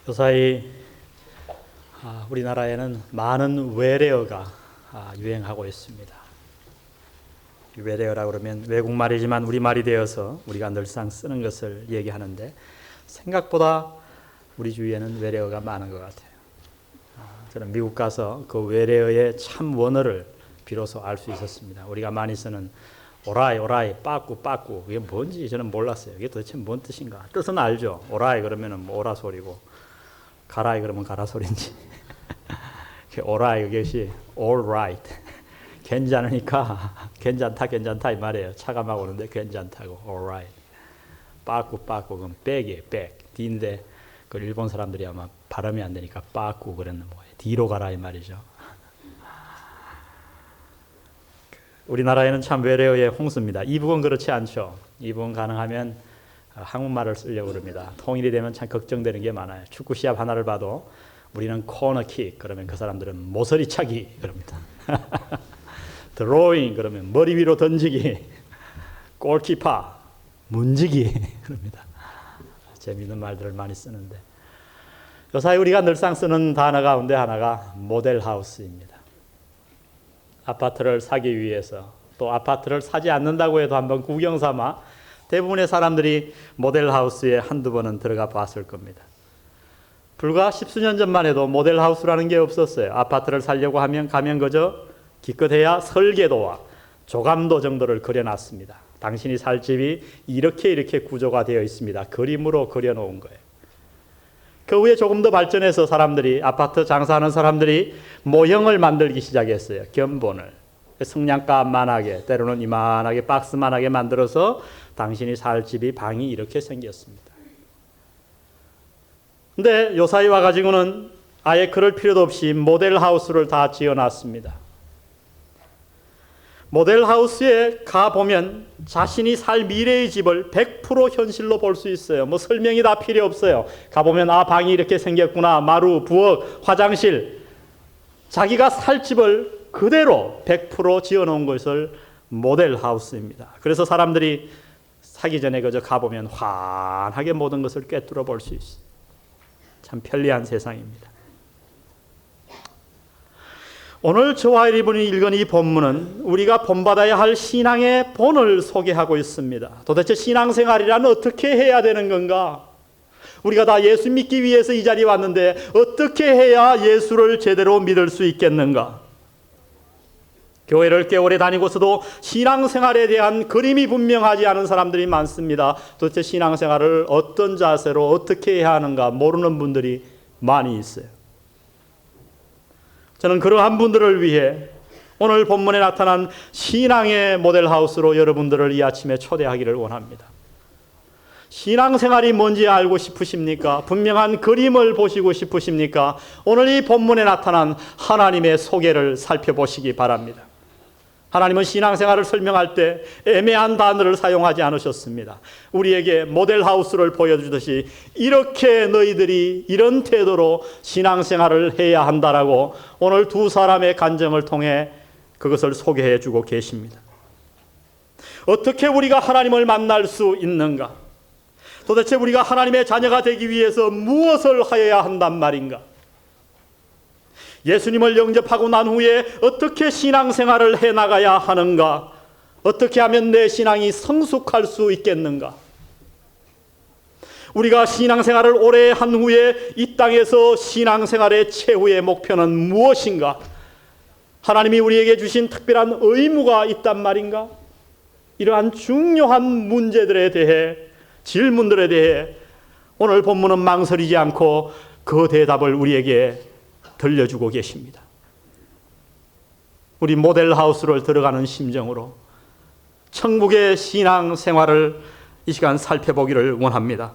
요사이 우리나라에는 많은 외래어가 유행하고 있습니다. 외래어라고 그러면 외국말이지만 우리말이 되어서 우리가 늘상 쓰는 것을 얘기하는데 생각보다 우리 주위에는 외래어가 많은 것 같아요. 저는 미국 가서 그 외래어의 참 원어를 비로소 알 수 있었습니다. 우리가 많이 쓰는 오라이, 오라이, 빠꾸, 빠꾸 이게 뭔지 저는 몰랐어요. 이게 도대체 뭔 뜻인가? 뜻은 알죠. 오라이 그러면은 뭐 오라 소리고 가라이 그러면 가라 소리인지 오라이 그것이 all right 괜찮으니까 괜찮다 괜찮다 이 말이에요. 차가 막 오는데 괜찮다고 all right. 빠꾸 빠꾸 그럼 백이에요. 백 뒤인데 그 일본 사람들이 아마 발음이 안 되니까 빠꾸 그랬는 거예요. 뒤로 가라 이 말이죠. 우리나라에는 참 외래어의 홍수입니다. 이북은 그렇지 않죠. 이북은 가능하면 한국말을 쓰려고 그럽니다. 통일이 되면 참 걱정되는 게 많아요. 축구 시합 하나를 봐도 우리는 코너킥 그러면 그 사람들은 모서리차기 그럽니다. 드로잉 그러면 머리 위로 던지기, 골키퍼 문지기 그럽니다. 재미있는 말들을 많이 쓰는데 요사이 우리가 늘상 쓰는 단어 가운데 하나가 모델하우스입니다. 아파트를 사기 위해서 또 아파트를 사지 않는다고 해도 한번 구경 삼아 대부분의 사람들이 모델하우스에 한두 번은 들어가 봤을 겁니다. 불과 십수년 전만 해도 모델하우스라는 게 없었어요. 아파트를 살려고 하면 가면 그저 기껏해야 설계도와 조감도 정도를 그려놨습니다. 당신이 살 집이 이렇게 구조가 되어 있습니다. 그림으로 그려놓은 거예요. 그 후에 조금 더 발전해서 사람들이 아파트 장사하는 사람들이 모형을 만들기 시작했어요. 견본을. 성냥갑만하게 때로는 이만하게 박스만하게 만들어서 당신이 살 집이 방이 이렇게 생겼습니다. 근데 요사이 와가지고는 아예 그럴 필요도 없이 모델하우스를 다 지어놨습니다. 모델하우스에 가보면 자신이 살 미래의 집을 100% 현실로 볼 수 있어요. 뭐 설명이 다 필요 없어요. 가보면 방이 이렇게 생겼구나. 마루, 부엌, 화장실. 자기가 살 집을 그대로 100% 지어놓은 것을 모델하우스입니다. 그래서 사람들이 사기 전에 그저 가보면 환하게 모든 것을 꿰뚫어 볼 수 있어요. 참 편리한 세상입니다. 오늘 저와 여러분이 읽은 이 본문은 우리가 본받아야 할 신앙의 본을 소개하고 있습니다. 도대체 신앙생활이란 어떻게 해야 되는 건가? 우리가 다 예수 믿기 위해서 이 자리에 왔는데 어떻게 해야 예수를 제대로 믿을 수 있겠는가? 교회를 꽤 오래 다니고서도 신앙생활에 대한 그림이 분명하지 않은 사람들이 많습니다. 도대체 신앙생활을 어떤 자세로 어떻게 해야 하는가 모르는 분들이 많이 있어요. 저는 그러한 분들을 위해 오늘 본문에 나타난 신앙의 모델하우스로 여러분들을 이 아침에 초대하기를 원합니다. 신앙생활이 뭔지 알고 싶으십니까? 분명한 그림을 보시고 싶으십니까? 오늘 이 본문에 나타난 하나님의 소개를 살펴보시기 바랍니다. 하나님은 신앙생활을 설명할 때 애매한 단어를 사용하지 않으셨습니다. 우리에게 모델하우스를 보여주듯이 이렇게 너희들이 이런 태도로 신앙생활을 해야 한다라고 오늘 두 사람의 간증을 통해 그것을 소개해 주고 계십니다. 어떻게 우리가 하나님을 만날 수 있는가? 도대체 우리가 하나님의 자녀가 되기 위해서 무엇을 하여야 한단 말인가? 예수님을 영접하고 난 후에 어떻게 신앙생활을 해나가야 하는가? 어떻게 하면 내 신앙이 성숙할 수 있겠는가? 우리가 신앙생활을 오래 한 후에 이 땅에서 신앙생활의 최후의 목표는 무엇인가? 하나님이 우리에게 주신 특별한 의무가 있단 말인가? 이러한 중요한 문제들에 대해 질문들에 대해 오늘 본문은 망설이지 않고 그 대답을 우리에게 들려주고 계십니다. 우리 모델하우스를 들어가는 심정으로 천국의 신앙생활을 이 시간 살펴보기를 원합니다.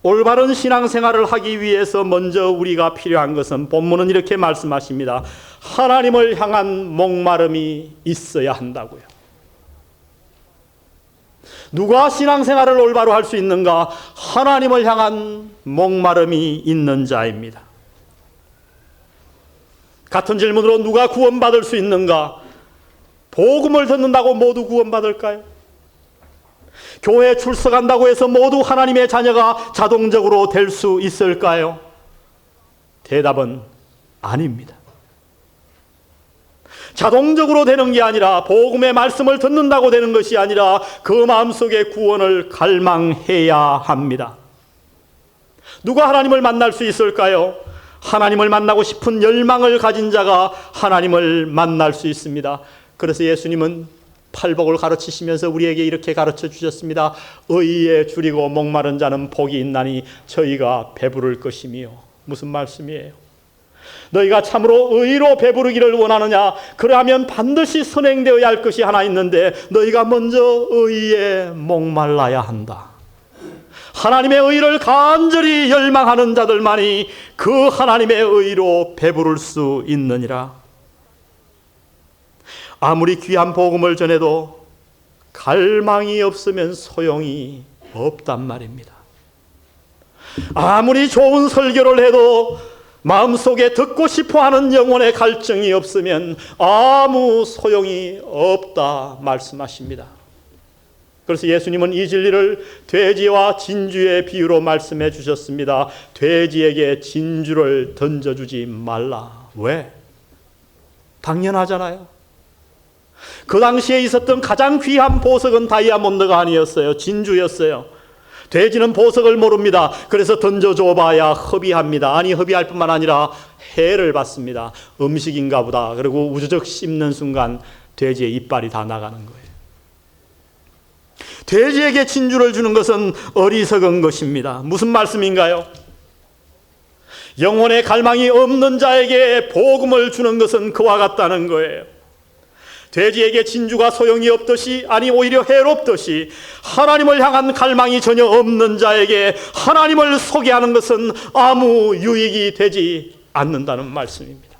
올바른 신앙생활을 하기 위해서 먼저 우리가 필요한 것은 본문은 이렇게 말씀하십니다. 하나님을 향한 목마름이 있어야 한다고요. 누가 신앙생활을 올바로 할 수 있는가? 하나님을 향한 목마름이 있는 자입니다. 같은 질문으로 누가 구원받을 수 있는가? 복음을 듣는다고 모두 구원받을까요? 교회에 출석한다고 해서 모두 하나님의 자녀가 자동적으로 될 수 있을까요? 대답은 아닙니다. 자동적으로 되는 게 아니라, 복음의 말씀을 듣는다고 되는 것이 아니라 그 마음속에 구원을 갈망해야 합니다. 누가 하나님을 만날 수 있을까요? 하나님을 만나고 싶은 열망을 가진 자가 하나님을 만날 수 있습니다. 그래서 예수님은 팔복을 가르치시면서 우리에게 이렇게 가르쳐 주셨습니다. 의에 줄이고 목마른 자는 복이 있나니 저희가 배부를 것이며. 무슨 말씀이에요? 너희가 참으로 의로 배부르기를 원하느냐? 그러하면 반드시 선행되어야 할 것이 하나 있는데, 너희가 먼저 의에 목말라야 한다. 하나님의 의를 간절히 열망하는 자들만이 그 하나님의 의로 배부를 수 있느니라. 아무리 귀한 복음을 전해도 갈망이 없으면 소용이 없단 말입니다. 아무리 좋은 설교를 해도 마음속에 듣고 싶어하는 영혼의 갈증이 없으면 아무 소용이 없다 말씀하십니다. 그래서 예수님은 이 진리를 돼지와 진주의 비유로 말씀해 주셨습니다. 돼지에게 진주를 던져주지 말라. 왜? 당연하잖아요. 그 당시에 있었던 가장 귀한 보석은 다이아몬드가 아니었어요. 진주였어요. 돼지는 보석을 모릅니다. 그래서 던져줘봐야 허비합니다. 아니, 허비할 뿐만 아니라 해를 받습니다. 음식인가 보다. 그리고 우주적 씹는 순간 돼지의 이빨이 다 나가는 거예요. 돼지에게 진주를 주는 것은 어리석은 것입니다. 무슨 말씀인가요? 영혼의 갈망이 없는 자에게 복음을 주는 것은 그와 같다는 거예요. 돼지에게 진주가 소용이 없듯이, 아니 오히려 해롭듯이, 하나님을 향한 갈망이 전혀 없는 자에게 하나님을 소개하는 것은 아무 유익이 되지 않는다는 말씀입니다.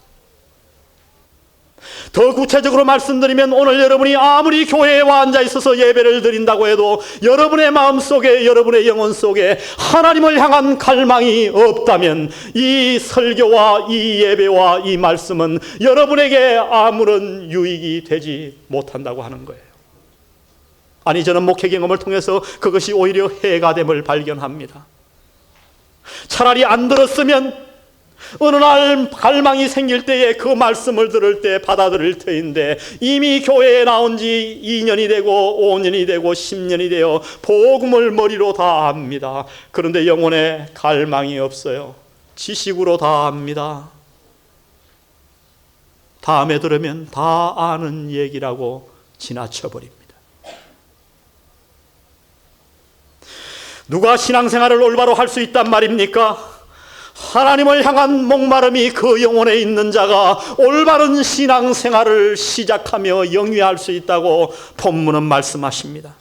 더 구체적으로 말씀드리면, 오늘 여러분이 아무리 교회에 와 앉아 있어서 예배를 드린다고 해도 여러분의 마음속에, 여러분의 영혼 속에 하나님을 향한 갈망이 없다면 이 설교와 이 예배와 이 말씀은 여러분에게 아무런 유익이 되지 못한다고 하는 거예요. 아니, 저는 목회 경험을 통해서 그것이 오히려 해가 됨을 발견합니다. 차라리 안 들었으면 어느 날 갈망이 생길 때에 그 말씀을 들을 때 받아들일 터인데, 이미 교회에 나온 지 2년이 되고 5년이 되고 10년이 되어 복음을 머리로 다 압니다. 그런데 영혼에 갈망이 없어요. 지식으로 다 압니다. 다음에 들으면 다 아는 얘기라고 지나쳐버립니다. 누가 신앙생활을 올바로 할 수 있단 말입니까? 하나님을 향한 목마름이 그 영혼에 있는 자가 올바른 신앙생활을 시작하며 영위할 수 있다고 본문은 말씀하십니다.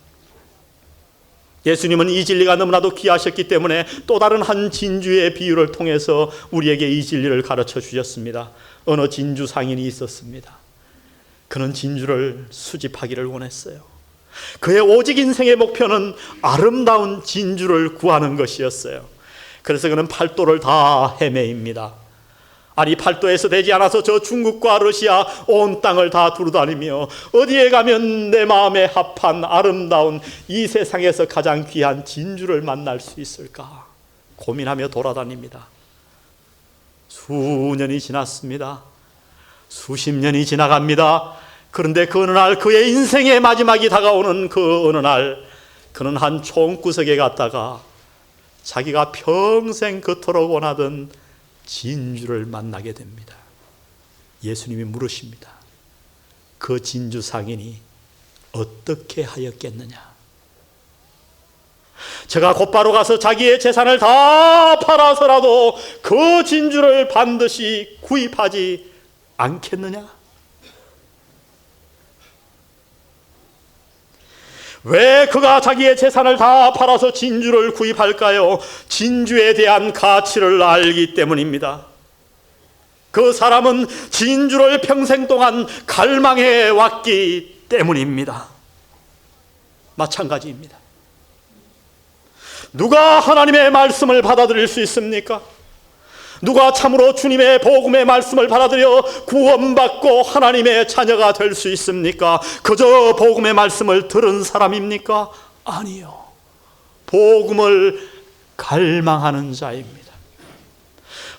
예수님은 이 진리가 너무나도 귀하셨기 때문에 또 다른 한 진주의 비유를 통해서 우리에게 이 진리를 가르쳐 주셨습니다. 어느 진주 상인이 있었습니다. 그는 진주를 수집하기를 원했어요. 그의 오직 인생의 목표는 아름다운 진주를 구하는 것이었어요. 그래서 그는 팔도를 다 헤매입니다. 아니, 팔도에서 되지 않아서 저 중국과 러시아 온 땅을 다 두루다니며 어디에 가면 내 마음에 합한 아름다운 이 세상에서 가장 귀한 진주를 만날 수 있을까 고민하며 돌아다닙니다. 수년이 지났습니다. 수십 년이 지나갑니다. 그런데 그 어느 날, 그의 인생의 마지막이 다가오는 그 어느 날, 그는 한 총구석에 갔다가 자기가 평생 그토록 원하던 진주를 만나게 됩니다. 예수님이 물으십니다. 그 진주 상인이 어떻게 하였겠느냐? 제가 곧바로 가서 자기의 재산을 다 팔아서라도 그 진주를 반드시 구입하지 않겠느냐? 왜 그가 자기의 재산을 다 팔아서 진주를 구입할까요? 진주에 대한 가치를 알기 때문입니다. 그 사람은 진주를 평생 동안 갈망해 왔기 때문입니다. 마찬가지입니다. 누가 하나님의 말씀을 받아들일 수 있습니까? 누가 참으로 주님의 복음의 말씀을 받아들여 구원받고 하나님의 자녀가 될 수 있습니까? 그저 복음의 말씀을 들은 사람입니까? 아니요. 복음을 갈망하는 자입니다.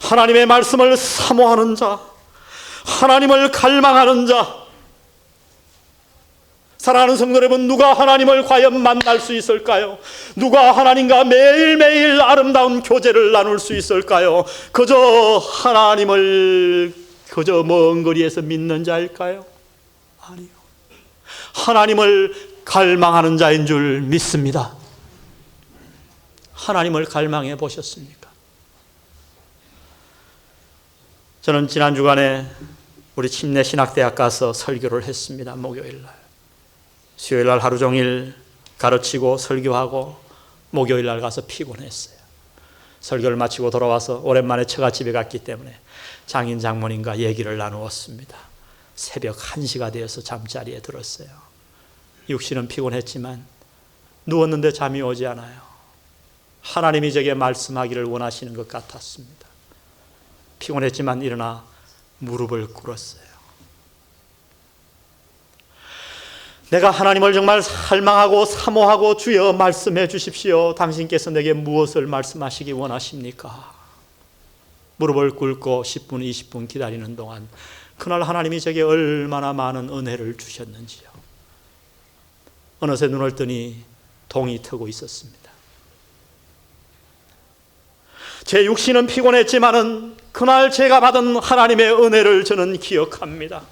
하나님의 말씀을 사모하는 자, 하나님을 갈망하는 자. 사랑하는 성도 여러분, 누가 하나님을 과연 만날 수 있을까요? 누가 하나님과 매일매일 아름다운 교제를 나눌 수 있을까요? 그저 하나님을 그저 먼 거리에서 믿는 자일까요? 아니요. 하나님을 갈망하는 자인 줄 믿습니다. 하나님을 갈망해 보셨습니까? 저는 지난 주간에 우리 침례신학대학 가서 설교를 했습니다. 목요일 날. 수요일 날 하루 종일 가르치고 설교하고 목요일 날 가서 피곤했어요. 설교를 마치고 돌아와서 오랜만에 처갓집에 갔기 때문에 장인 장모님과 얘기를 나누었습니다. 새벽 1시가 되어서 잠자리에 들었어요. 육신은 피곤했지만 누웠는데 잠이 오지 않아요. 하나님이 제게 말씀하기를 원하시는 것 같았습니다. 피곤했지만 일어나 무릎을 꿇었어요. 내가 하나님을 정말 갈망하고 사모하고 주여 말씀해 주십시오. 당신께서 내게 무엇을 말씀하시기 원하십니까? 무릎을 꿇고 10분, 20분 기다리는 동안 그날 하나님이 제게 얼마나 많은 은혜를 주셨는지요. 어느새 눈을 뜨니 동이 트고 있었습니다. 제 육신은 피곤했지만은 그날 제가 받은 하나님의 은혜를 저는 기억합니다.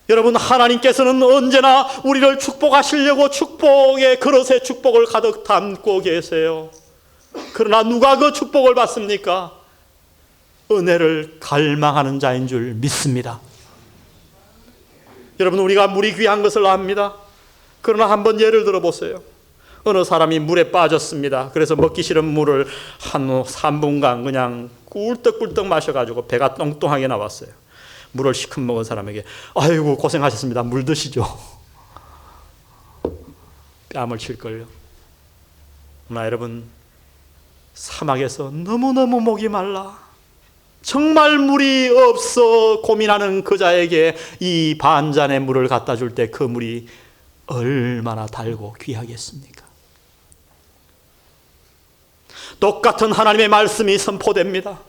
여러분, 하나님께서는 언제나 우리를 축복하시려고 축복의 그릇에 축복을 가득 담고 계세요. 그러나 누가 그 축복을 받습니까? 은혜를 갈망하는 자인 줄 믿습니다. 여러분, 우리가 물이 귀한 것을 압니다. 그러나 한번 예를 들어보세요. 어느 사람이 물에 빠졌습니다. 그래서 먹기 싫은 물을 한 3분간 그냥 꿀떡꿀떡 마셔가지고 배가 똥똥하게 나왔어요. 물을 시큼 먹은 사람에게 아이고 고생하셨습니다. 물 드시죠. 뺨을 칠걸요. 그러나 여러분, 사막에서 너무너무 목이 말라 정말 물이 없어 고민하는 그 자에게 이 반잔의 물을 갖다 줄 때 그 물이 얼마나 달고 귀하겠습니까? 똑같은 하나님의 말씀이 선포됩니다.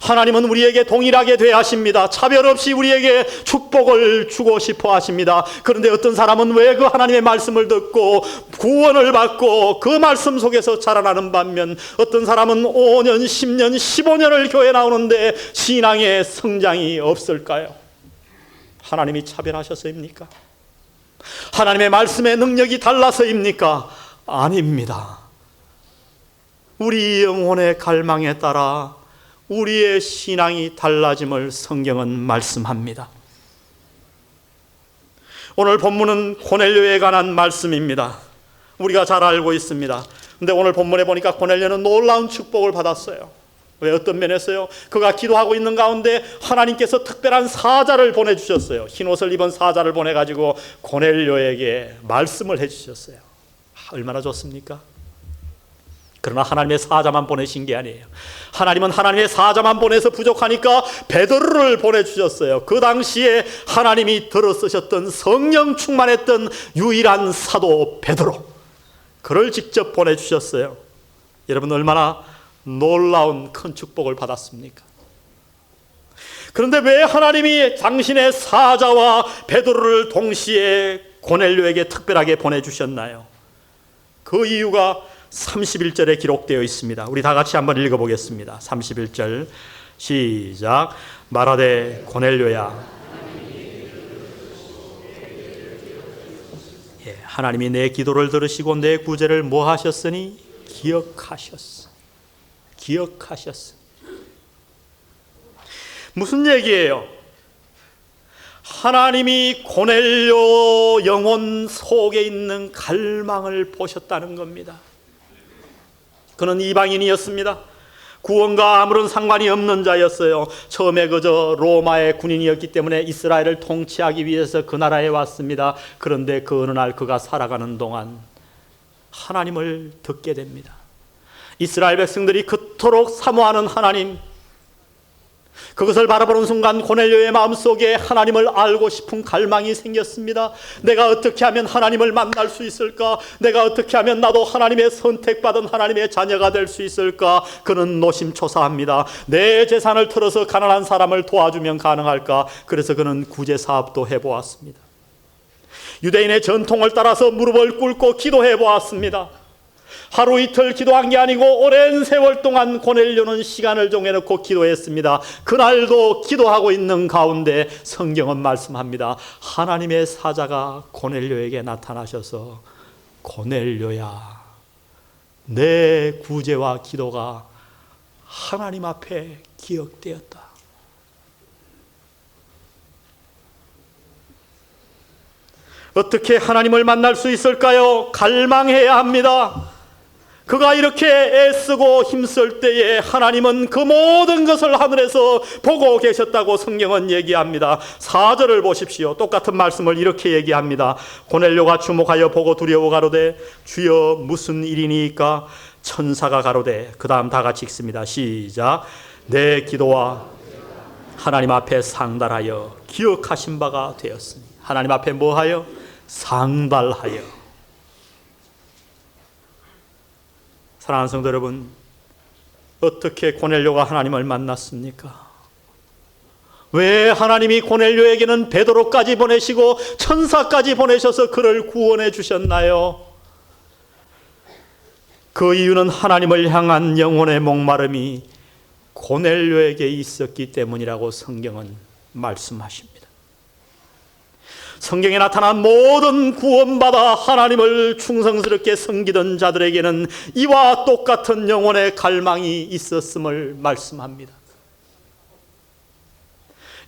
하나님은 우리에게 동일하게 대하십니다. 차별 없이 우리에게 축복을 주고 싶어 하십니다. 그런데 어떤 사람은 왜 그 하나님의 말씀을 듣고 구원을 받고 그 말씀 속에서 자라나는 반면 어떤 사람은 5년, 10년, 15년을 교회 나오는데 신앙의 성장이 없을까요? 하나님이 차별하셔서입니까? 하나님의 말씀의 능력이 달라서입니까? 아닙니다. 우리 영혼의 갈망에 따라 우리의 신앙이 달라짐을 성경은 말씀합니다. 오늘 본문은 고넬료에 관한 말씀입니다. 우리가 잘 알고 있습니다. 그런데 오늘 본문에 보니까 고넬료는 놀라운 축복을 받았어요. 왜? 어떤 면에서요? 그가 기도하고 있는 가운데 하나님께서 특별한 사자를 보내주셨어요. 흰옷을 입은 사자를 보내가지고 고넬료에게 말씀을 해주셨어요. 얼마나 좋습니까? 그러나 하나님의 사자만 보내신 게 아니에요. 하나님은 하나님의 사자만 보내서 부족하니까 베드로를 보내주셨어요. 그 당시에 하나님이 들어 쓰셨던 성령 충만했던 유일한 사도 베드로, 그를 직접 보내주셨어요. 여러분, 얼마나 놀라운 큰 축복을 받았습니까? 그런데 왜 하나님이 당신의 사자와 베드로를 동시에 고넬료에게 특별하게 보내주셨나요? 그 이유가 31절에 기록되어 있습니다. 우리 다 같이 한번 읽어보겠습니다. 31절 시작. 말하되 고넬료야, 하나님이 내 기도를 들으시고 내 구제를 뭐 하셨으니? 기억하셨어. 기억하셨어. 무슨 얘기예요? 하나님이 고넬료 영혼 속에 있는 갈망을 보셨다는 겁니다. 그는 이방인이었습니다. 구원과 아무런 상관이 없는 자였어요. 처음에 그저 로마의 군인이었기 때문에 이스라엘을 통치하기 위해서 그 나라에 왔습니다. 그런데 그 어느 날 그가 살아가는 동안 하나님을 듣게 됩니다. 이스라엘 백성들이 그토록 사모하는 하나님, 그것을 바라보는 순간 고넬료의 마음속에 하나님을 알고 싶은 갈망이 생겼습니다. 내가 어떻게 하면 하나님을 만날 수 있을까? 내가 어떻게 하면 나도 하나님의 선택받은 하나님의 자녀가 될 수 있을까? 그는 노심초사합니다. 내 재산을 털어서 가난한 사람을 도와주면 가능할까? 그래서 그는 구제 사업도 해보았습니다. 유대인의 전통을 따라서 무릎을 꿇고 기도해 보았습니다. 하루 이틀 기도한 게 아니고 오랜 세월 동안 고넬료는 시간을 정해놓고 기도했습니다. 그날도 기도하고 있는 가운데 성경은 말씀합니다. 하나님의 사자가 고넬료에게 나타나셔서 고넬료야, 내 구제와 기도가 하나님 앞에 기억되었다. 어떻게 하나님을 만날 수 있을까요? 갈망해야 합니다. 그가 이렇게 애쓰고 힘쓸 때에 하나님은 그 모든 것을 하늘에서 보고 계셨다고 성경은 얘기합니다. 4절을 보십시오. 똑같은 말씀을 이렇게 얘기합니다. 고넬료가 주목하여 보고 두려워 가로되 주여 무슨 일이니까? 천사가 가로되, 그 다음 다 같이 읽습니다. 시작. 내 기도와 하나님 앞에 상달하여 기억하신 바가 되었으니. 하나님 앞에 뭐하여? 상달하여. 사랑하는 성도 여러분, 어떻게 고넬료가 하나님을 만났습니까? 왜 하나님이 고넬료에게는 베드로까지 보내시고 천사까지 보내셔서 그를 구원해 주셨나요? 그 이유는 하나님을 향한 영혼의 목마름이 고넬료에게 있었기 때문이라고 성경은 말씀하십니다. 성경에 나타난 모든 구원받아 하나님을 충성스럽게 섬기던 자들에게는 이와 똑같은 영혼의 갈망이 있었음을 말씀합니다.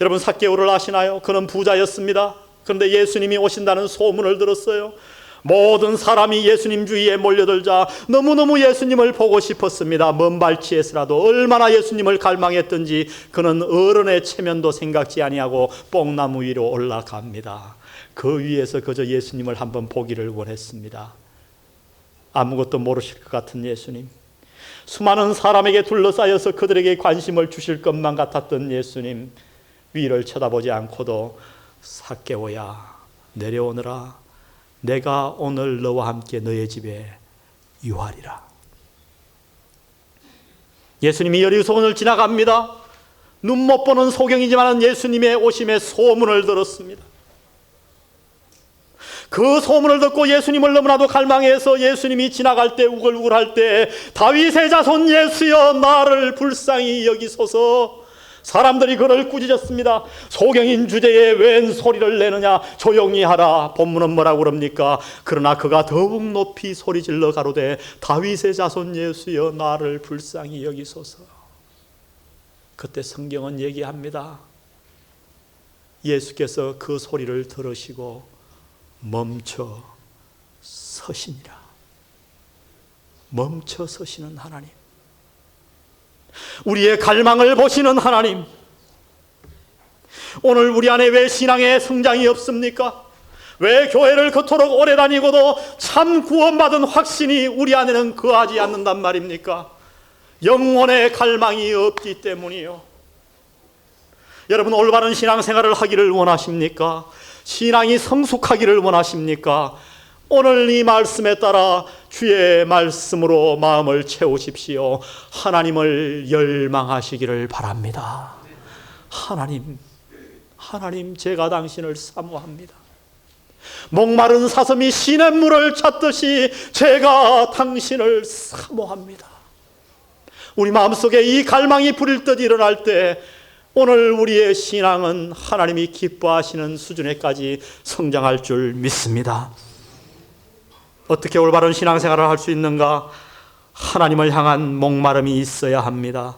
여러분, 삭개오를 아시나요? 그는 부자였습니다. 그런데 예수님이 오신다는 소문을 들었어요. 모든 사람이 예수님 주위에 몰려들자 너무너무 예수님을 보고 싶었습니다. 먼 발치에서라도 얼마나 예수님을 갈망했던지 그는 어른의 체면도 생각지 아니하고 뽕나무 위로 올라갑니다. 그 위에서 그저 예수님을 한번 보기를 원했습니다. 아무것도 모르실 것 같은 예수님, 수많은 사람에게 둘러싸여서 그들에게 관심을 주실 것만 같았던 예수님, 위를 쳐다보지 않고도 삭개오야 내려오너라, 내가 오늘 너와 함께 너의 집에 유하리라. 예수님이 여리고성을 지나갑니다. 눈 못 보는 소경이지만 예수님의 오심의 소문을 들었습니다. 그 소문을 듣고 예수님을 너무나도 갈망해서 예수님이 지나갈 때 우글우글할 때 다윗의 자손 예수여 나를 불쌍히 여기소서. 사람들이 그를 꾸짖었습니다. 소경인 주제에 웬 소리를 내느냐, 조용히 하라. 본문은 뭐라고 그럽니까? 그러나 그가 더욱 높이 소리질러 가로되 다윗의 자손 예수여 나를 불쌍히 여기소서. 그때 성경은 얘기합니다. 예수께서 그 소리를 들으시고 멈춰 서시니라. 멈춰 서시는 하나님, 우리의 갈망을 보시는 하나님, 오늘 우리 안에 왜 신앙의 성장이 없습니까? 왜 교회를 그토록 오래 다니고도 참 구원받은 확신이 우리 안에는 거하지 않는단 말입니까? 영혼의 갈망이 없기 때문이요. 여러분, 올바른 신앙생활을 하기를 원하십니까? 신앙이 성숙하기를 원하십니까? 오늘 이 말씀에 따라 주의 말씀으로 마음을 채우십시오. 하나님을 열망하시기를 바랍니다. 하나님, 제가 당신을 사모합니다. 목마른 사슴이 시냇물을 찾듯이 제가 당신을 사모합니다. 우리 마음속에 이 갈망이 불일 듯 일어날 때 오늘 우리의 신앙은 하나님이 기뻐하시는 수준에까지 성장할 줄 믿습니다. 어떻게 올바른 신앙생활을 할 수 있는가? 하나님을 향한 목마름이 있어야 합니다.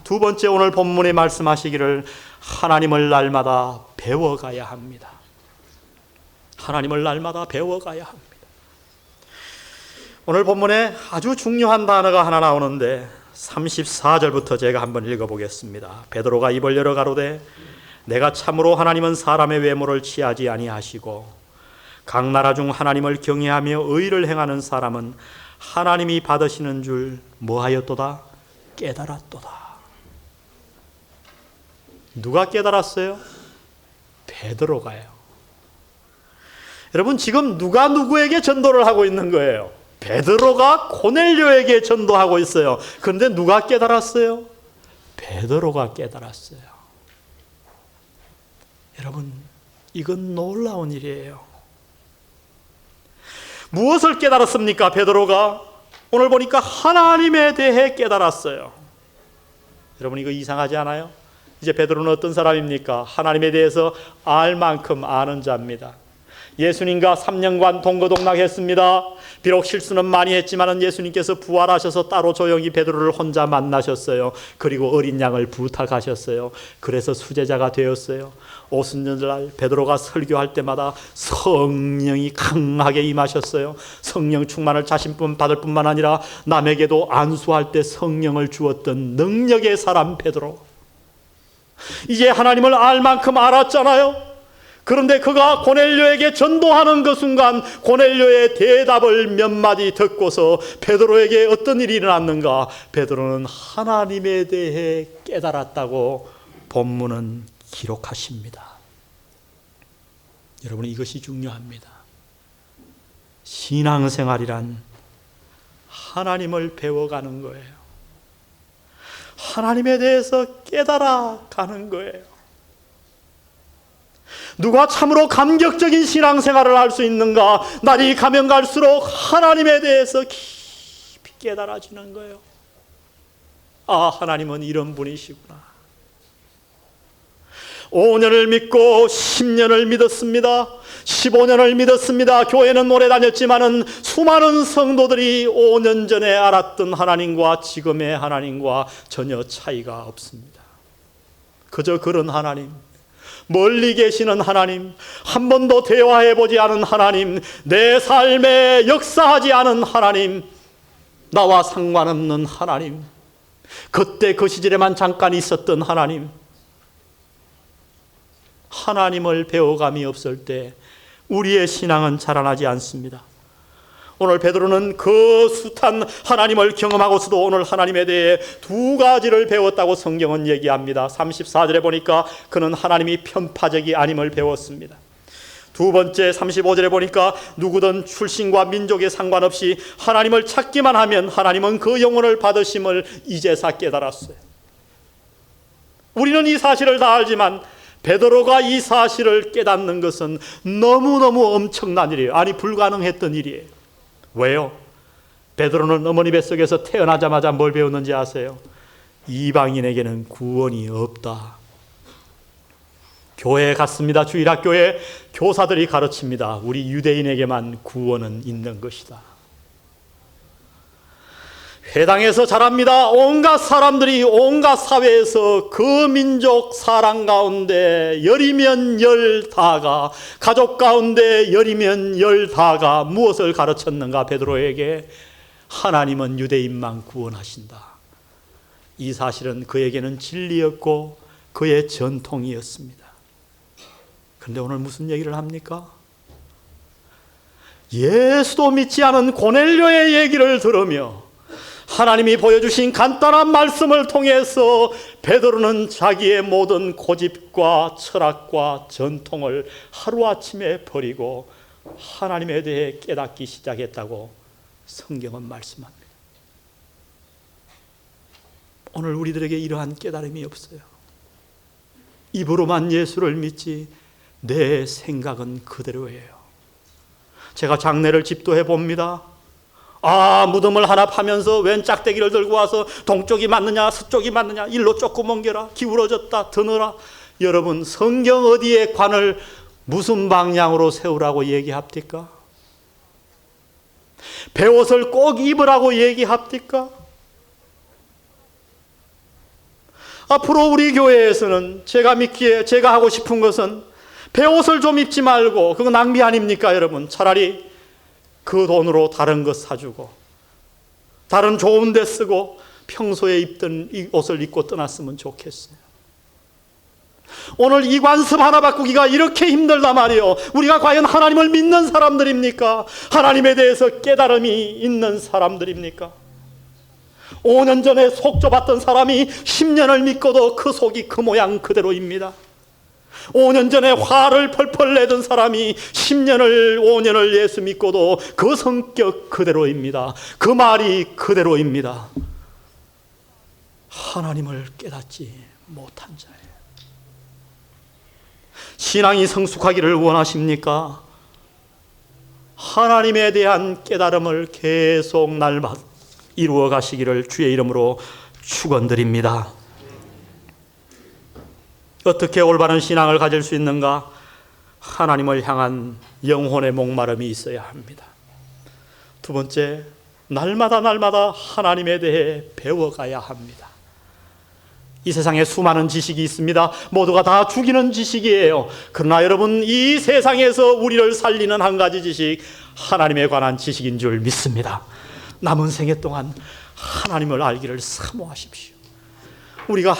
두 번째, 오늘 본문에 말씀하시기를 하나님을 날마다 배워가야 합니다. 하나님을 날마다 배워가야 합니다. 오늘 본문에 아주 중요한 단어가 하나 나오는데 34절부터 제가 한번 읽어보겠습니다. 베드로가 입을 열어 가로되 내가 참으로 하나님은 사람의 외모를 취하지 아니하시고 각 나라 중 하나님을 경외하며 의를 행하는 사람은 하나님이 받으시는 줄 뭐하였도다? 깨달았도다. 누가 깨달았어요? 베드로가요. 여러분, 지금 누가 누구에게 전도를 하고 있는 거예요? 베드로가 고넬료에게 전도하고 있어요. 그런데 누가 깨달았어요? 베드로가 깨달았어요. 여러분, 이건 놀라운 일이에요. 무엇을 깨달았습니까? 베드로가 오늘 보니까 하나님에 대해 깨달았어요. 여러분, 이거 이상하지 않아요? 이제 베드로는 어떤 사람입니까? 하나님에 대해서 알 만큼 아는 자입니다. 예수님과 3년간 동거동락했습니다. 비록 실수는 많이 했지만 예수님께서 부활하셔서 따로 조용히 베드로를 혼자 만나셨어요. 그리고 어린 양을 부탁하셨어요. 그래서 수제자가 되었어요. 오순절날 베드로가 설교할 때마다 성령이 강하게 임하셨어요. 성령 충만을 자신뿐 받을 뿐만 아니라 남에게도 안수할 때 성령을 주었던 능력의 사람 베드로. 이제 하나님을 알 만큼 알았잖아요. 그런데 그가 고넬료에게 전도하는 그 순간 고넬료의 대답을 몇 마디 듣고서 베드로에게 어떤 일이 일어났는가? 베드로는 하나님에 대해 깨달았다고 본문은 기록하십니다. 여러분, 이것이 중요합니다. 신앙생활이란 하나님을 배워가는 거예요. 하나님에 대해서 깨달아가는 거예요. 누가 참으로 감격적인 신앙생활을 할 수 있는가? 날이 가면 갈수록 하나님에 대해서 깊이 깨달아지는 거예요. 아, 하나님은 이런 분이시구나. 5년을 믿고 10년을 믿었습니다. 15년을 믿었습니다. 교회는 오래 다녔지만은 수많은 성도들이 5년 전에 알았던 하나님과 지금의 하나님과 전혀 차이가 없습니다. 그저 그런 하나님, 멀리 계시는 하나님, 한 번도 대화해보지 않은 하나님, 내 삶에 역사하지 않은 하나님, 나와 상관없는 하나님, 그때 그 시절에만 잠깐 있었던 하나님, 하나님을 배워감이 없을 때 우리의 신앙은 자라나지 않습니다. 오늘 베드로는 그 숱한 하나님을 경험하고서도 오늘 하나님에 대해 두 가지를 배웠다고 성경은 얘기합니다. 34절에 보니까 그는 하나님이 편파적이 아님을 배웠습니다. 두 번째 35절에 보니까 누구든 출신과 민족에 상관없이 하나님을 찾기만 하면 하나님은 그 영혼을 받으심을 이제서 깨달았어요. 우리는 이 사실을 다 알지만 베드로가 이 사실을 깨닫는 것은 너무너무 엄청난 일이에요. 아니, 불가능했던 일이에요. 왜요? 베드로는 어머니 뱃속에서 태어나자마자 뭘 배웠는지 아세요? 이방인에게는 구원이 없다. 교회에 갔습니다. 주일학교에 교사들이 가르칩니다. 우리 유대인에게만 구원은 있는 것이다. 회당에서 자랍니다. 온갖 사람들이 온갖 사회에서 그 민족 사람 가운데 열이면 열다가, 가족 가운데 열이면 열다가 무엇을 가르쳤는가? 베드로에게 하나님은 유대인만 구원하신다. 이 사실은 그에게는 진리였고 그의 전통이었습니다. 그런데 오늘 무슨 얘기를 합니까? 예수도 믿지 않은 고넬료의 얘기를 들으며 하나님이 보여주신 간단한 말씀을 통해서 베드로는 자기의 모든 고집과 철학과 전통을 하루아침에 버리고 하나님에 대해 깨닫기 시작했다고 성경은 말씀합니다. 오늘 우리들에게 이러한 깨달음이 없어요. 입으로만 예수를 믿지 내 생각은 그대로예요. 제가 장례를 집도해 봅니다. 무덤을 하나 파면서 웬 짝대기를 들고 와서 동쪽이 맞느냐 서쪽이 맞느냐, 일로 조금 옮겨라, 기울어졌다 드너라. 여러분, 성경 어디에 관을 무슨 방향으로 세우라고 얘기합니까? 베옷을 꼭 입으라고 얘기합니까? 앞으로 우리 교회에서는 제가 믿기에 제가 하고 싶은 것은 베옷을 좀 입지 말고, 그거 낭비 아닙니까 여러분? 차라리 그 돈으로 다른 것 사주고 다른 좋은 데 쓰고 평소에 입던 이 옷을 입고 떠났으면 좋겠어요. 오늘 이 관습 하나 바꾸기가 이렇게 힘들단 말이에요. 우리가 과연 하나님을 믿는 사람들입니까? 하나님에 대해서 깨달음이 있는 사람들입니까? 5년 전에 속 좁았던 사람이 10년을 믿고도 그 속이 그 모양 그대로입니다. 5년 전에 화를 펄펄 내던 사람이 10년을 5년을 예수 믿고도 그 성격 그대로입니다. 그 말이 그대로입니다. 하나님을 깨닫지 못한 자예요. 신앙이 성숙하기를 원하십니까? 하나님에 대한 깨달음을 계속 날마다 이루어 가시기를 주의 이름으로 축원드립니다. 어떻게 올바른 신앙을 가질 수 있는가? 하나님을 향한 영혼의 목마름이 있어야 합니다. 두 번째, 날마다 하나님에 대해 배워가야 합니다. 이 세상에 수많은 지식이 있습니다. 모두가 다 죽이는 지식이에요. 그러나 여러분, 이 세상에서 우리를 살리는 한 가지 지식, 하나님에 관한 지식인 줄 믿습니다. 남은 생애 동안 하나님을 알기를 사모하십시오. 우리가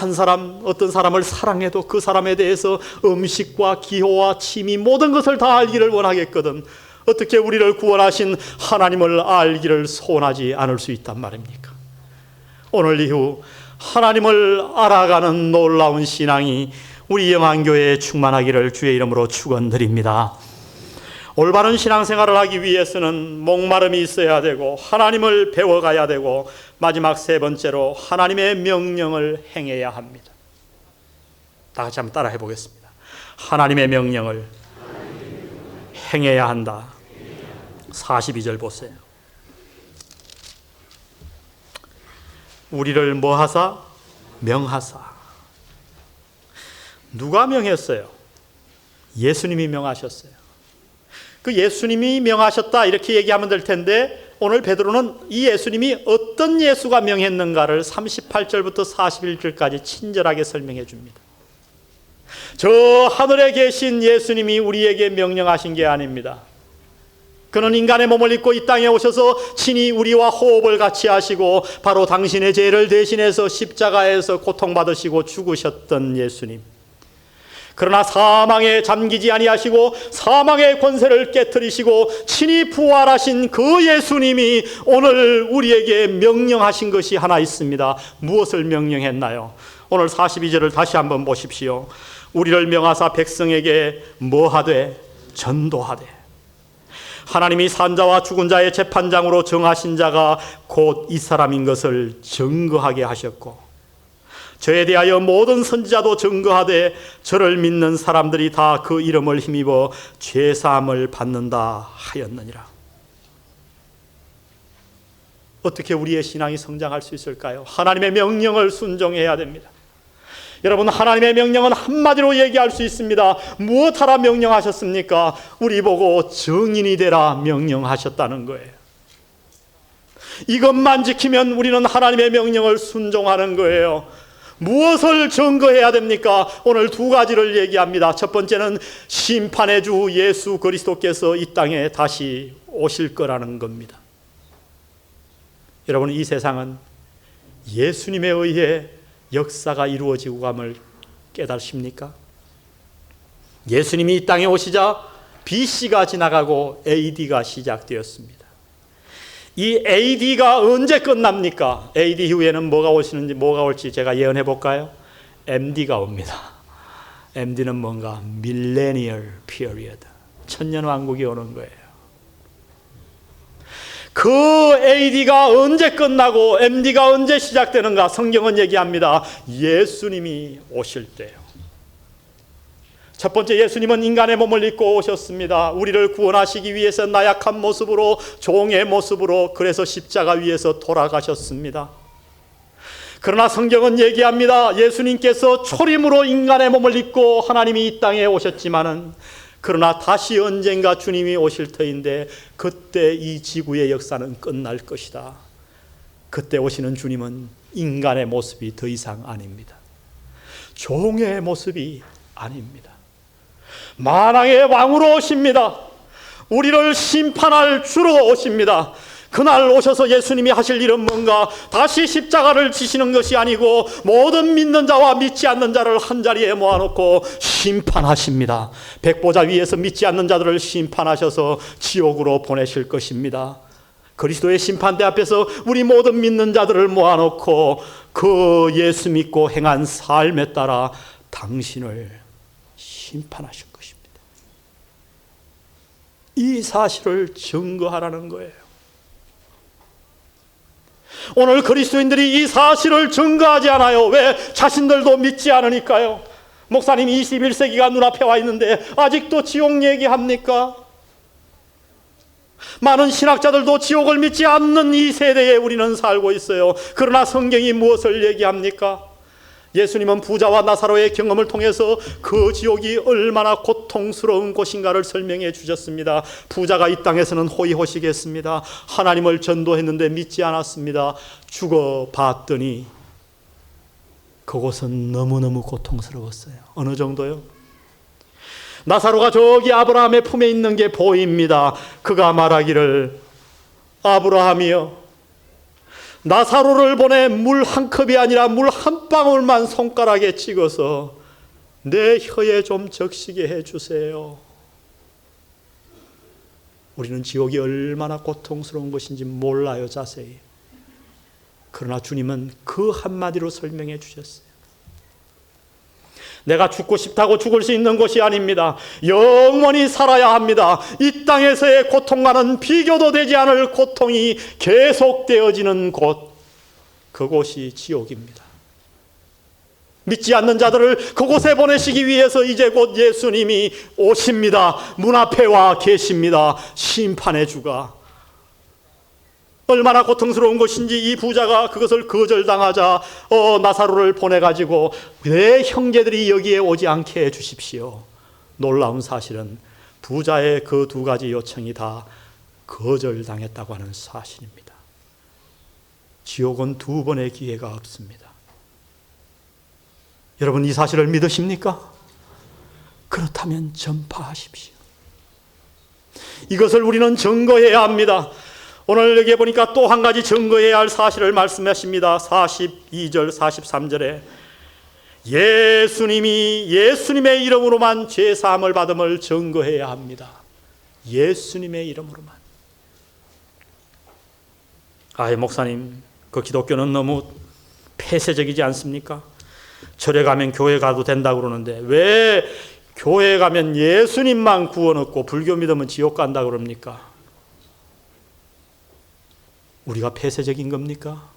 어떤 사람을 사랑해도 그 사람에 대해서 음식과 기호와 취미 모든 것을 다 알기를 원하겠거든 어떻게 우리를 구원하신 하나님을 알기를 소원하지 않을 수 있단 말입니까? 오늘 이후 하나님을 알아가는 놀라운 신앙이 우리 영안교회에 충만하기를 주의 이름으로 축원드립니다. 올바른 신앙생활을 하기 위해서는 목마름이 있어야 되고 하나님을 배워가야 되고 마지막 세 번째로 하나님의 명령을 행해야 합니다. 다 같이 한번 따라해 보겠습니다. 하나님의 명령을 행해야 한다. 42절 보세요. 우리를 뭐 하사? 명하사. 누가 명했어요? 예수님이 명하셨어요. 그 예수님이 명하셨다 이렇게 얘기하면 될 텐데 오늘 베드로는 이 예수님이 어떤 예수가 명했는가를 38절부터 41절까지 친절하게 설명해 줍니다. 저 하늘에 계신 예수님이 우리에게 명령하신 게 아닙니다. 그는 인간의 몸을 입고 이 땅에 오셔서 친히 우리와 호흡을 같이 하시고 바로 당신의 죄를 대신해서 십자가에서 고통받으시고 죽으셨던 예수님. 그러나 사망에 잠기지 아니하시고 사망의 권세를 깨트리시고 친히 부활하신 그 예수님이 오늘 우리에게 명령하신 것이 하나 있습니다. 무엇을 명령했나요? 오늘 42절을 다시 한번 보십시오. 우리를 명하사 백성에게 뭐하되? 전도하되. 하나님이 산자와 죽은 자의 재판장으로 정하신 자가 곧 이 사람인 것을 증거하게 하셨고 저에 대하여 모든 선지자도 증거하되 저를 믿는 사람들이 다 그 이름을 힘입어 죄사함을 받는다 하였느니라. 어떻게 우리의 신앙이 성장할 수 있을까요? 하나님의 명령을 순종해야 됩니다. 여러분, 하나님의 명령은 한마디로 얘기할 수 있습니다. 무엇하라 명령하셨습니까? 우리 보고 증인이 되라 명령하셨다는 거예요. 이것만 지키면 우리는 하나님의 명령을 순종하는 거예요. 무엇을 증거해야 됩니까? 오늘 두 가지를 얘기합니다. 첫 번째는 심판의 주 예수 그리스도께서 이 땅에 다시 오실 거라는 겁니다. 여러분, 이 세상은 예수님에 의해 역사가 이루어지고 감을 깨달으십니까? 예수님이 이 땅에 오시자 BC가 지나가고 AD가 시작되었습니다. 이 AD가 언제 끝납니까? AD 이후에는 뭐가 올지 제가 예언해 볼까요? MD가 옵니다. MD는 뭔가? Millennial Period. 천년왕국이 오는 거예요. 그 AD가 언제 끝나고 MD가 언제 시작되는가? 성경은 얘기합니다. 예수님이 오실 때요. 첫 번째, 예수님은 인간의 몸을 입고 오셨습니다. 우리를 구원하시기 위해서 나약한 모습으로, 종의 모습으로, 그래서 십자가 위에서 돌아가셨습니다. 그러나 성경은 얘기합니다. 예수님께서 초림으로 인간의 몸을 입고 하나님이 이 땅에 오셨지만은 그러나 다시 언젠가 주님이 오실 터인데 그때 이 지구의 역사는 끝날 것이다. 그때 오시는 주님은 인간의 모습이 더 이상 아닙니다. 종의 모습이 아닙니다. 만왕의 왕으로 오십니다. 우리를 심판할 주로 오십니다. 그날 오셔서 예수님이 하실 일은 뭔가? 다시 십자가를 지시는 것이 아니고 모든 믿는 자와 믿지 않는 자를 한자리에 모아놓고 심판하십니다. 백보자 위에서 믿지 않는 자들을 심판하셔서 지옥으로 보내실 것입니다. 그리스도의 심판대 앞에서 우리 모든 믿는 자들을 모아놓고 그 예수 믿고 행한 삶에 따라 당신을 심판하실 것입니다. 이 사실을 증거하라는 거예요. 오늘 그리스도인들이 이 사실을 증거하지 않아요. 왜? 자신들도 믿지 않으니까요. 목사님 21세기가 눈앞에 와 있는데 아직도 지옥 얘기합니까? 많은 신학자들도 지옥을 믿지 않는 이 세대에 우리는 살고 있어요. 그러나 성경이 무엇을 얘기합니까? 예수님은 부자와 나사로의 경험을 통해서 그 지옥이 얼마나 고통스러운 곳인가를 설명해 주셨습니다. 부자가 이 땅에서는 호의호식했습니다. 하나님을 전도했는데 믿지 않았습니다. 죽어봤더니 그곳은 너무너무 고통스러웠어요. 어느 정도요? 나사로가 저기 아브라함의 품에 있는 게 보입니다. 그가 말하기를 아브라함이여 나사로를 보내 물 한 컵이 아니라 물 한 방울만 손가락에 찍어서 내 혀에 좀 적시게 해주세요. 우리는 지옥이 얼마나 고통스러운 것인지 몰라요, 자세히. 그러나 주님은 그 한마디로 설명해 주셨어요. 내가 죽고 싶다고 죽을 수 있는 것이 아닙니다. 영원히 살아야 합니다. 이 땅에서의 고통과는 비교도 되지 않을 고통이 계속되어지는 곳, 그곳이 지옥입니다. 믿지 않는 자들을 그곳에 보내시기 위해서 이제 곧 예수님이 오십니다. 문 앞에 와 계십니다. 심판의 주가. 얼마나 고통스러운 것인지 이 부자가 그것을 거절당하자 나사로를 보내가지고 내 형제들이 여기에 오지 않게 해주십시오. 놀라운 사실은 부자의 그 두 가지 요청이 다 거절당했다고 하는 사실입니다. 지옥은 두 번의 기회가 없습니다. 여러분 이 사실을 믿으십니까? 그렇다면 전파하십시오. 이것을 우리는 증거해야 합니다. 오늘 여기에 보니까 또 한 가지 증거해야 할 사실을 말씀하십니다. 42절 43절에 예수님이 예수님의 이름으로만 죄사함을 받음을 증거해야 합니다. 예수님의 이름으로만. 아이 목사님 그 기독교는 너무 폐쇄적이지 않습니까? 절에 가면 교회 가도 된다고 그러는데 왜 교회 가면 예수님만 구원 얻고 불교 믿으면 지옥 간다 그럽니까? 우리가 폐쇄적인 겁니까?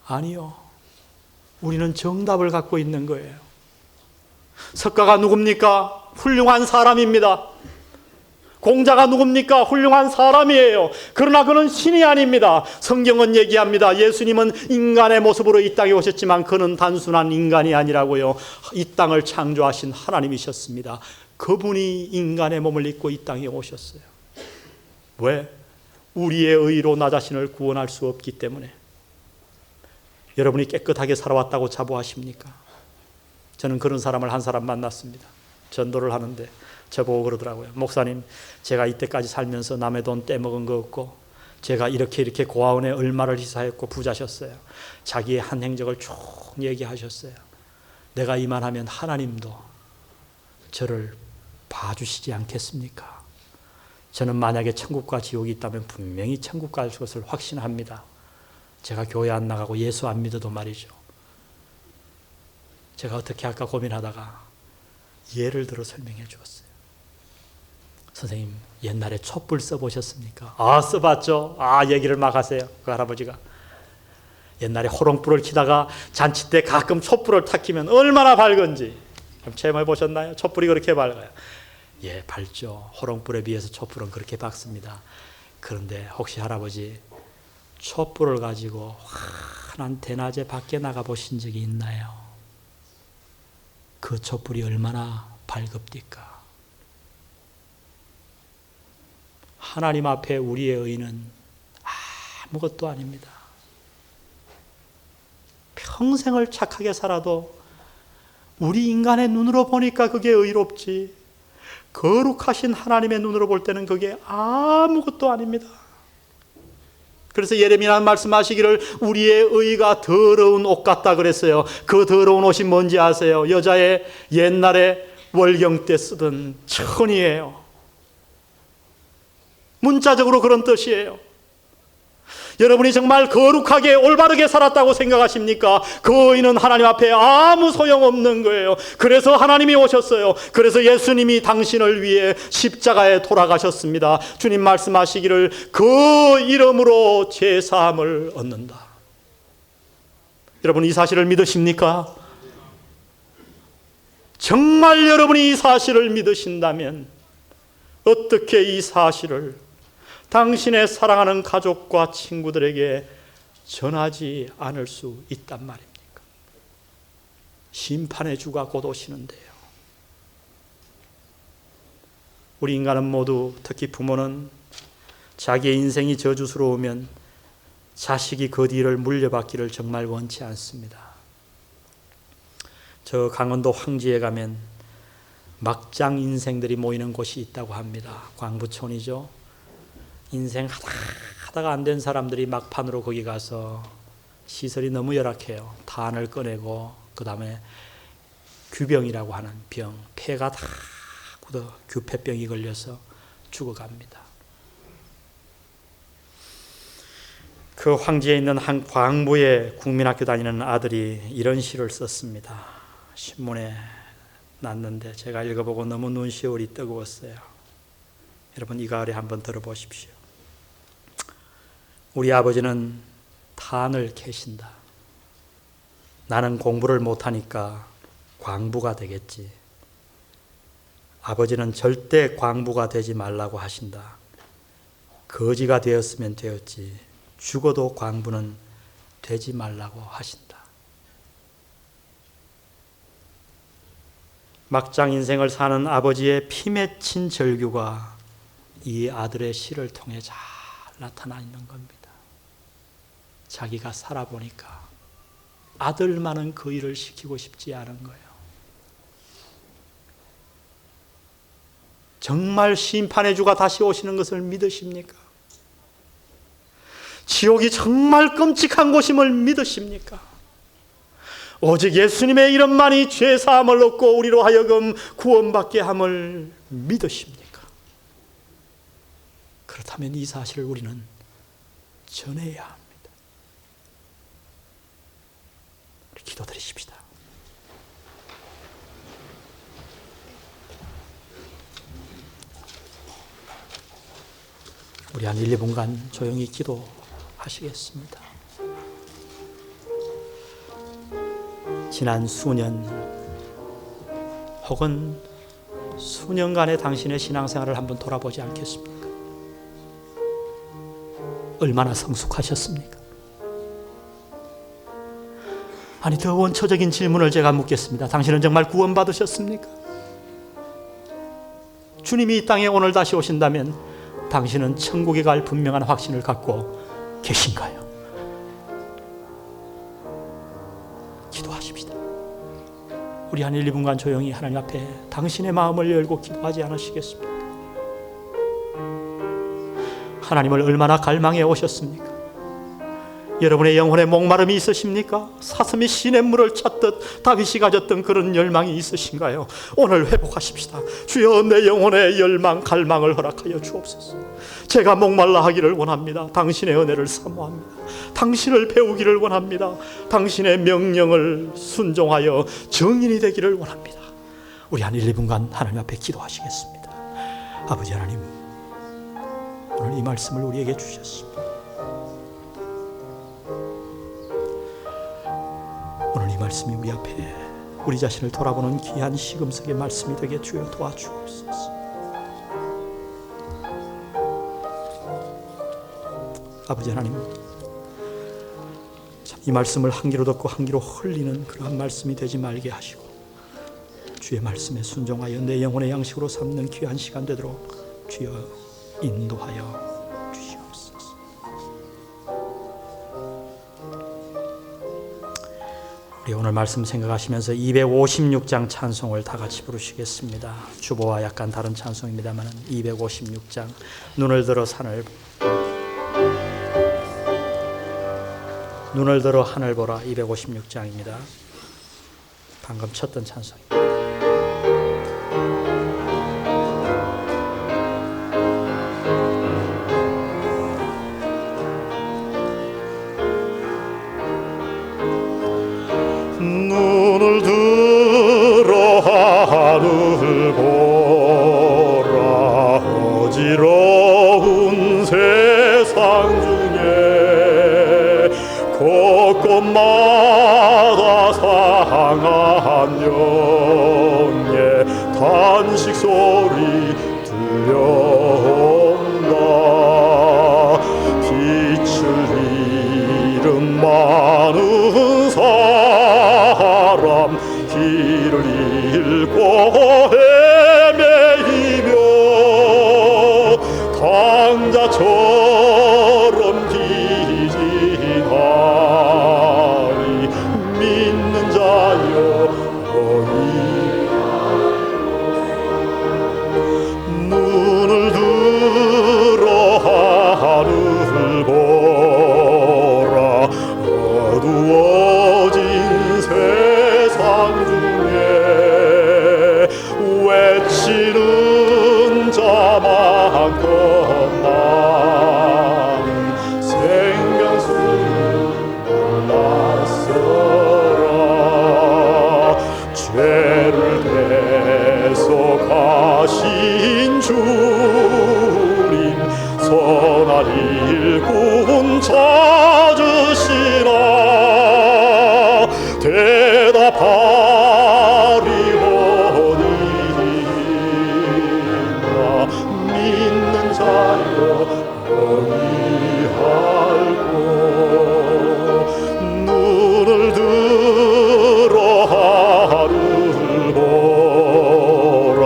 아니요. 우리는 정답을 갖고 있는 거예요. 석가가 누굽니까? 훌륭한 사람입니다. 공자가 누굽니까? 훌륭한 사람이에요. 그러나 그는 신이 아닙니다. 성경은 얘기합니다. 예수님은 인간의 모습으로 이 땅에 오셨지만 그는 단순한 인간이 아니라고요. 이 땅을 창조하신 하나님이셨습니다. 그분이 인간의 몸을 입고 이 땅에 오셨어요. 왜? 우리의 의로 나 자신을 구원할 수 없기 때문에. 여러분이 깨끗하게 살아왔다고 자부하십니까? 저는 그런 사람을 한 사람 만났습니다. 전도를 하는데 저보고 그러더라고요. 목사님, 제가 이때까지 살면서 남의 돈 떼먹은 거 없고 제가 이렇게 고아원에 얼마를 희사했고 부자셨어요. 자기의 한 행적을 쭉 얘기하셨어요. 내가 이만하면 하나님도 저를 봐주시지 않겠습니까? 저는 만약에 천국과 지옥이 있다면 분명히 천국 갈 것을 확신합니다. 제가 교회 안 나가고 예수 안 믿어도 말이죠. 제가 어떻게 할까 고민하다가 예를 들어 설명해 주었어요. 선생님, 옛날에 촛불 써보셨습니까? 아, 써봤죠. 아, 얘기를 막 하세요. 그 할아버지가. 옛날에 호롱불을 켜다가 잔치 때 가끔 촛불을 탁 켜면 얼마나 밝은지. 그럼 체험해 보셨나요? 촛불이 그렇게 밝아요. 예, 밝죠. 호롱불에 비해서 촛불은 그렇게 밝습니다. 그런데 혹시 할아버지 촛불을 가지고 환한 대낮에 밖에 나가 보신 적이 있나요? 그 촛불이 얼마나 밝읍니까? 하나님 앞에 우리의 의는 아무것도 아닙니다. 평생을 착하게 살아도 우리 인간의 눈으로 보니까 그게 의롭지 거룩하신 하나님의 눈으로 볼 때는 그게 아무것도 아닙니다. 그래서 예레미야는 말씀하시기를 우리의 의가 더러운 옷 같다 그랬어요. 그 더러운 옷이 뭔지 아세요? 여자의 옛날에 월경 때 쓰던 천이에요. 문자적으로 그런 뜻이에요. 여러분이 정말 거룩하게 올바르게 살았다고 생각하십니까? 그 의는 하나님 앞에 아무 소용없는 거예요. 그래서 하나님이 오셨어요. 그래서 예수님이 당신을 위해 십자가에 돌아가셨습니다. 주님 말씀하시기를 그 이름으로 죄사함을 얻는다. 여러분 이 사실을 믿으십니까? 정말 여러분이 이 사실을 믿으신다면 어떻게 이 사실을 당신의 사랑하는 가족과 친구들에게 전하지 않을 수 있단 말입니까? 심판의 주가 곧 오시는데요. 우리 인간은 모두, 특히 부모는 자기의 인생이 저주스러우면 자식이 그 뒤를 물려받기를 정말 원치 않습니다. 저 강원도 황지에 가면 막장 인생들이 모이는 곳이 있다고 합니다. 광부촌이죠. 인생 하다가 안 된 사람들이 막판으로 거기 가서 시설이 너무 열악해요. 탄을 꺼내고 그 다음에 규병이라고 하는 병, 폐가 다 굳어 규폐병이 걸려서 죽어갑니다. 그 황지에 있는 한 광부의 국민학교 다니는 아들이 이런 시를 썼습니다. 신문에 났는데 제가 읽어보고 너무 눈시울이 뜨거웠어요. 여러분 이 가을에 한번 들어보십시오. 우리 아버지는 탄을 캐신다. 나는 공부를 못하니까 광부가 되겠지. 아버지는 절대 광부가 되지 말라고 하신다. 거지가 되었으면 되었지. 죽어도 광부는 되지 말라고 하신다. 막장 인생을 사는 아버지의 피 맺힌 절규가 이 아들의 시를 통해 잘 나타나 있는 겁니다. 자기가 살아보니까 아들만은 그 일을 시키고 싶지 않은 거예요. 정말 심판의 주가 다시 오시는 것을 믿으십니까? 지옥이 정말 끔찍한 곳임을 믿으십니까? 오직 예수님의 이름만이 죄사함을 얻고 우리로 하여금 구원받게 함을 믿으십니까? 그렇다면 이 사실을 우리는 전해야 합니다. 우리 기도드리십시다. 우리 한 1, 2분간 조용히 기도하시겠습니다. 지난 수년 혹은 수년간의 당신의 신앙생활을 한번 돌아보지 않겠습니까? 얼마나 성숙하셨습니까? 아니 더 원초적인 질문을 제가 묻겠습니다. 당신은 정말 구원받으셨습니까? 주님이 이 땅에 오늘 다시 오신다면 당신은 천국에 갈 분명한 확신을 갖고 계신가요? 기도하십시다. 우리 한 1, 2분간 조용히 하나님 앞에 당신의 마음을 열고 기도하지 않으시겠습니까? 하나님을 얼마나 갈망해 오셨습니까? 여러분의 영혼에 목마름이 있으십니까? 사슴이 시냇물을 찾듯 다윗이 가졌던 그런 열망이 있으신가요? 오늘 회복하십시다. 주여 내 영혼의 열망, 갈망을 허락하여 주옵소서. 제가 목말라 하기를 원합니다. 당신의 은혜를 사모합니다. 당신을 배우기를 원합니다. 당신의 명령을 순종하여 정인이 되기를 원합니다. 우리 한 1, 2분간 하나님 앞에 기도하시겠습니다. 아버지 하나님, 오늘 이 말씀을 우리에게 주셨습니다. 오늘 이 말씀이 우리 앞에 우리 자신을 돌아보는 귀한 시금석의 말씀이 되게 주여 도와주옵소서. 아버지 하나님, 참 이 말씀을 한 귀로 듣고 한 귀로 흘리는 그러한 말씀이 되지 말게 하시고 주의 말씀에 순종하여 내 영혼의 양식으로 삼는 귀한 시간 되도록 주여 인도하여 주시옵소서. 우리 오늘 말씀 생각하시면서 256장 찬송을 다 같이 부르시겠습니다. 주보와 약간 다른 찬송입니다만 256장 눈을 들어 산을 눈을 들어 하늘 보라 256장입니다. 방금 쳤던 찬송입니다. 눈을 들어 하늘 보라. 어지러운 세상 중에 곳곳마다 상한 영의 탄식 소리 들려온다. 빛을 잃은 많은 사람, 길을 잃고 헤매이며 강자처럼 기진하리. 믿는 자여 너희 눈을 들어 하늘 보라. 어두워진 세상 중에 외치는 자만큼 많은 생명수를 만났어라. 죄를 대속하신 주님, 선한 일꾼 찾으시나. 대답하리오니이다. 믿는 자여 영이할고. 눈을 들어 하늘 보라.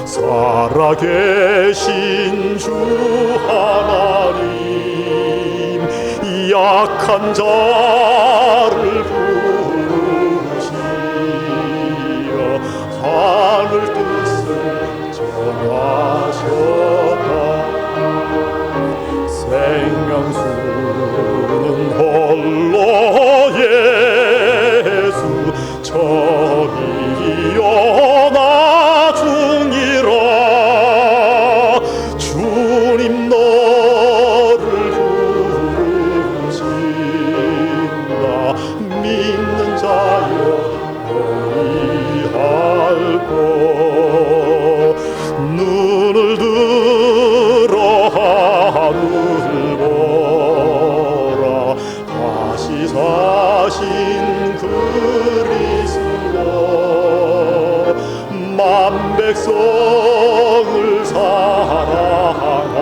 살아계신 주 하나님, 약한 자를 부르시어 하늘 뜻을 정하셨다. 생명수는 홀로 예수 저기여 나중이라. 주님 너를 부르신다. 믿는 자여 너희할고. 눈을 들어 하늘 보라. 다시 사신 그리스도, 만 백성을 사랑하사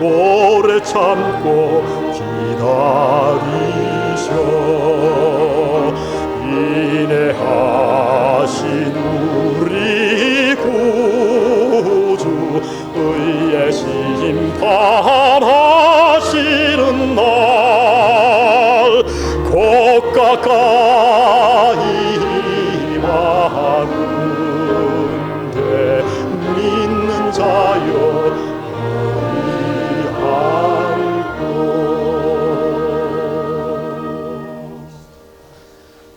오래 참고 기다리셔. 인내하신 우리 구주, 의의 심판하시는 날 곧 가까이 임하는데. 믿는 자여 너희알고.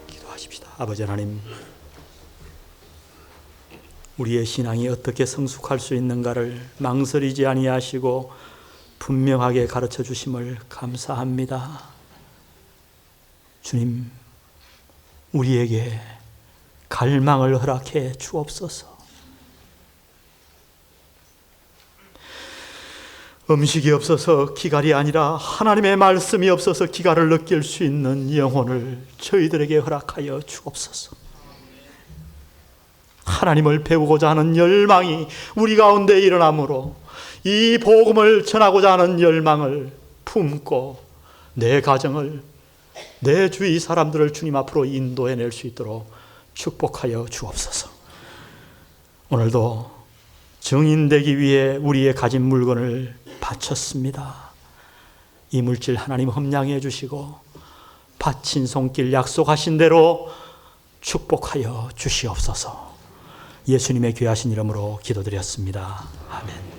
기도하십시다. 아버지 하나님, 우리의 신앙이 어떻게 성숙할 수 있는가를 망설이지 아니하시고 분명하게 가르쳐 주심을 감사합니다. 주님, 우리에게 갈망을 허락해 주옵소서. 음식이 없어서 기갈이 아니라 하나님의 말씀이 없어서 기갈을 느낄 수 있는 영혼을 저희들에게 허락하여 주옵소서. 하나님을 배우고자 하는 열망이 우리 가운데 일어나므로 이 복음을 전하고자 하는 열망을 품고 내 가정을, 내 주위 사람들을 주님 앞으로 인도해낼 수 있도록 축복하여 주옵소서. 오늘도 증인되기 위해 우리의 가진 물건을 바쳤습니다. 이 물질 하나님 험량해 주시고 바친 손길 약속하신 대로 축복하여 주시옵소서. 예수님의 귀하신 이름으로 기도드렸습니다. 아멘.